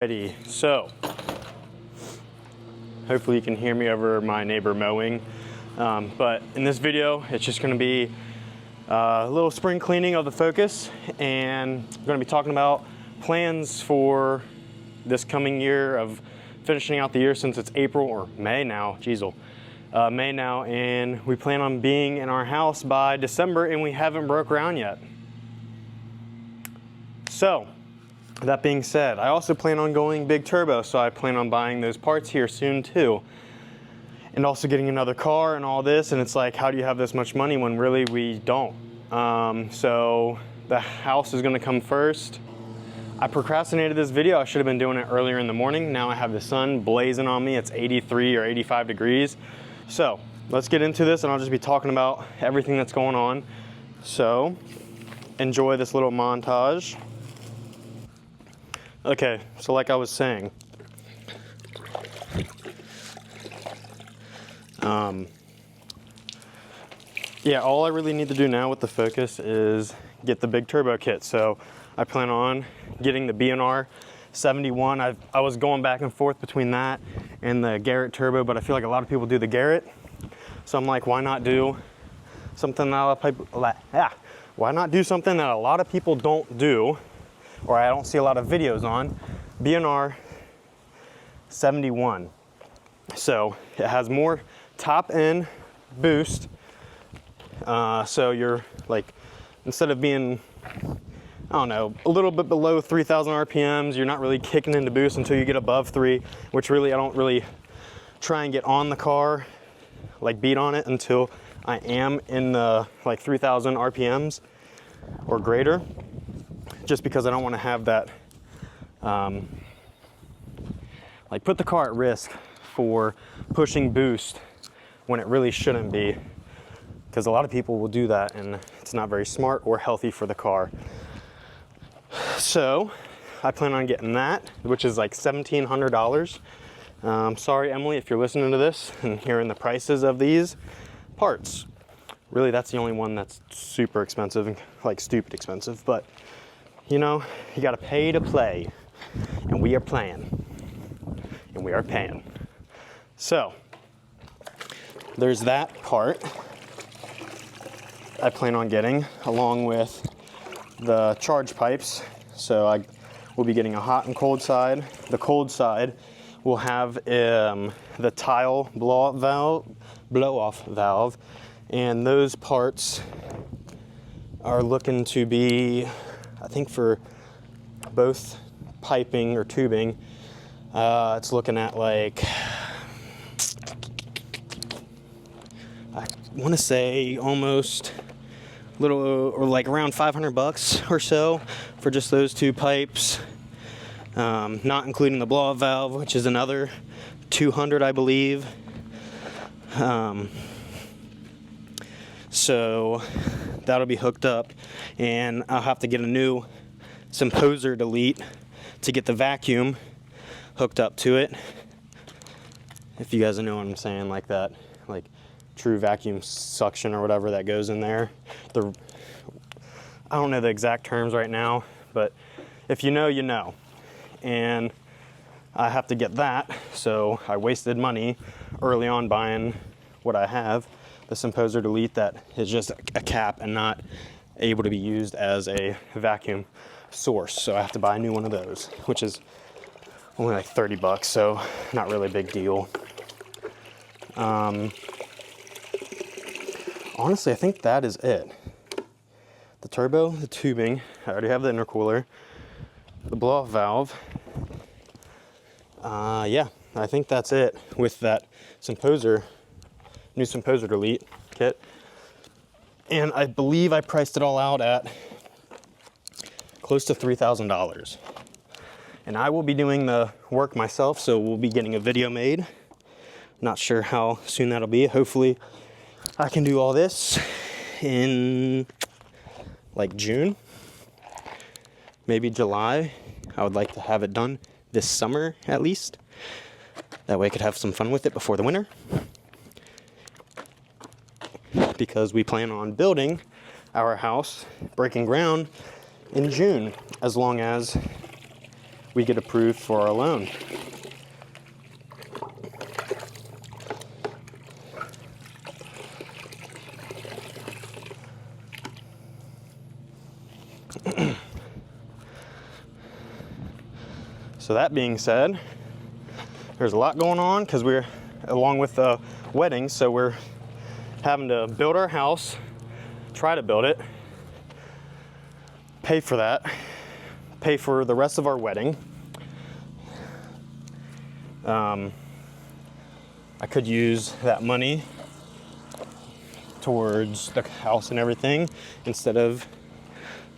Ready. So hopefully you can hear me over my neighbor mowing, but in this video it's just going to be a little spring cleaning of the Focus, and I'm going to be talking about plans for this coming year of finishing out the year, since it's April or May now. May now, and we plan on being in our house by December, and we haven't broke ground yet. So that being said, I also plan on going big turbo, so I plan on buying those parts here soon too. And also getting another car and all this, and it's like, how do you have this much money when really we don't? So the house is gonna come first. I procrastinated this video. I should have been doing it earlier in the morning. Now I have the sun blazing on me. It's 83 or 85 degrees. So let's get into this, and I'll just be talking about everything that's going on. So enjoy this little montage. Okay, so like I was saying, yeah, all I really need to do now with the Focus is get the big turbo kit. So I plan on getting the B&R 71. I was going back and forth between that and the Garrett turbo, but I feel like a lot of people do the Garrett. So I'm like, why not do something that why not do something that a lot of people don't do, or I don't see a lot of videos on? B&R 71. So it has more top end boost. So you're like, instead of being, I don't know, a little bit below 3,000 RPMs, you're not really kicking into boost until you get above 3, which really I don't really try and get on the car, like beat on it, until I am in the like 3,000 RPMs or greater, just because I don't want to have that, like put the car at risk for pushing boost when it really shouldn't be, because a lot of people will do that and it's not very smart or healthy for the car. So I plan on getting that, which is like $1,700. Sorry, Emily, if you're listening to this and hearing the prices of these parts. Really, that's the only one that's super expensive and like stupid expensive, but you know, you gotta pay to play, and we are playing, and we are paying. So there's that part I plan on getting, along with the charge pipes. So I will be getting a hot and cold side. The cold side will have the tile blow-off valve, and those parts are looking to be, I think for both piping or tubing, it's looking at like, I want to say almost little, or like around $500 or so for just those two pipes, not including the blow-off valve, which is another $200, I believe. So that'll be hooked up, and I'll have to get a new Symposer delete to get the vacuum hooked up to it. If you guys know what I'm saying, like that, like true vacuum suction or whatever that goes in there. I don't know the exact terms right now, but if you know, you know. And I have to get that, so I wasted money early on buying what I have, the Symposer delete that is just a cap and not able to be used as a vacuum source. So I have to buy a new one of those, which is only like $30, so not really a big deal. Honestly, I think that is it. The turbo, the tubing, I already have the intercooler, the blow-off valve. Yeah, I think that's it with that new Symposer delete kit. And I believe I priced it all out at close to $3,000. And I will be doing the work myself, so we'll be getting a video made. Not sure how soon that'll be. Hopefully I can do all this in like June, maybe July. I would like to have it done this summer at least. That way I could have some fun with it before the winter, because we plan on building our house, breaking ground in June, as long as we get approved for our loan. So that being said, there's a lot going on because we're, along with the wedding, so we're having to build our house, try to build it, pay for that, pay for the rest of our wedding. I could use that money towards the house and everything instead of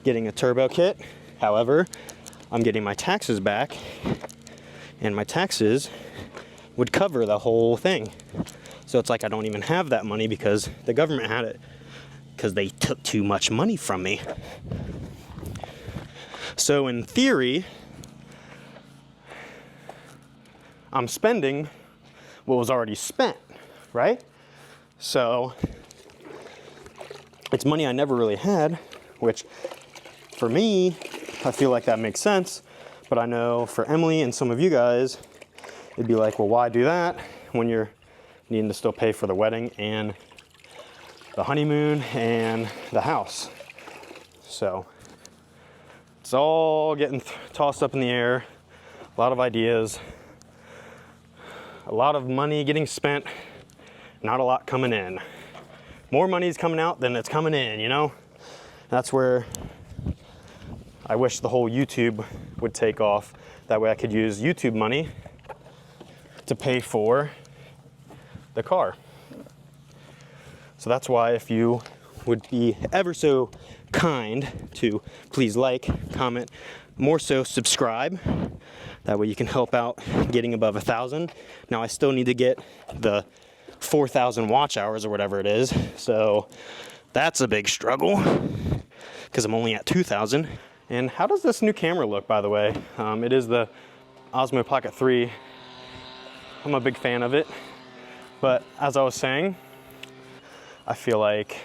getting a turbo kit. However, I'm getting my taxes back, and my taxes would cover the whole thing. So it's like I don't even have that money because the government had it, because they took too much money from me. So in theory, I'm spending what was already spent, right? So it's money I never really had, which for me, I feel like that makes sense, but I know for Emily and some of you guys, it'd be like, well, why do that when you're needing to still pay for the wedding and the honeymoon and the house? So it's all getting tossed up in the air, a lot of ideas, a lot of money getting spent, not a lot coming in. More money's coming out than it's coming in, you know? That's where I wish the whole YouTube would take off. That way I could use YouTube money to pay for the car. So that's why, if you would be ever so kind to please like, comment, more so subscribe. That way you can help out getting above 1,000. Now I still need to get the 4,000 watch hours or whatever it is. So that's a big struggle because I'm only at 2,000. And how does this new camera look, by the way? It is the Osmo Pocket 3. I'm a big fan of it. But as I was saying, I feel like,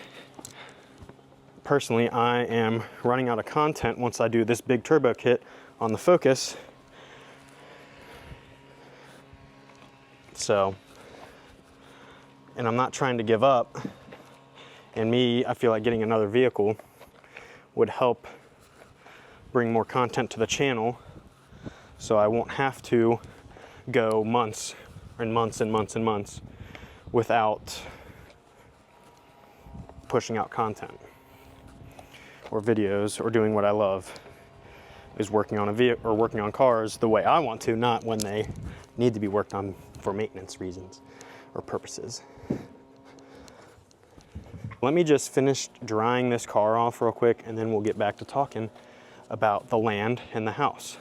personally, I am running out of content once I do this big turbo kit on the Focus. So, and I'm not trying to give up. And I feel like getting another vehicle would help bring more content to the channel, so I won't have to go months and months and months and months without pushing out content or videos or doing what I love, is working on a vehicle or working on cars the way I want to, not when they need to be worked on for maintenance reasons or purposes. Let me just finish drying this car off real quick, and then we'll get back to talking about the land and the house.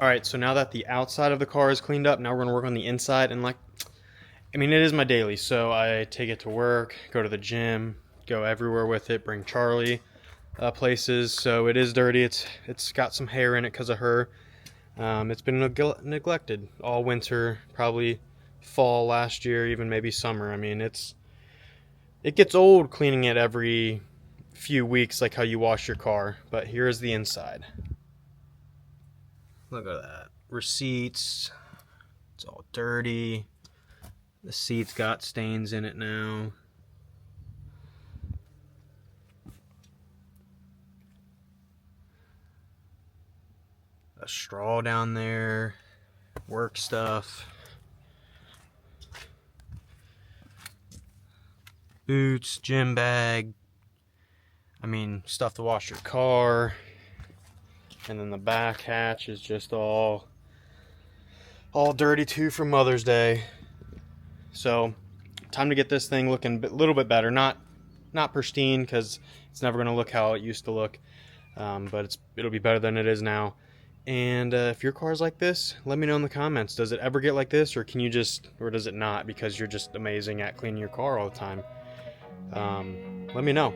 All right, so now that the outside of the car is cleaned up, now we're gonna work on the inside. And it is my daily, so I take it to work, go to the gym, go everywhere with it, bring Charlie places. So it is dirty. It's got some hair in it because of her. It's been neglected all winter, probably fall last year, even maybe summer. I mean, it gets old cleaning it every few weeks, like how you wash your car. But here's the inside. Look at that. Receipts. It's all dirty. The seat's got stains in it now. A straw down there. Work stuff. Boots, gym bag. Stuff to wash your car. And then the back hatch is just all dirty too from Mother's Day. So, time to get this thing looking a little bit better. Not pristine, because it's never going to look how it used to look. But it'll be better than it is now. And if your car's like this, let me know in the comments. Does it ever get like this, or or does it not, because you're just amazing at cleaning your car all the time? Let me know.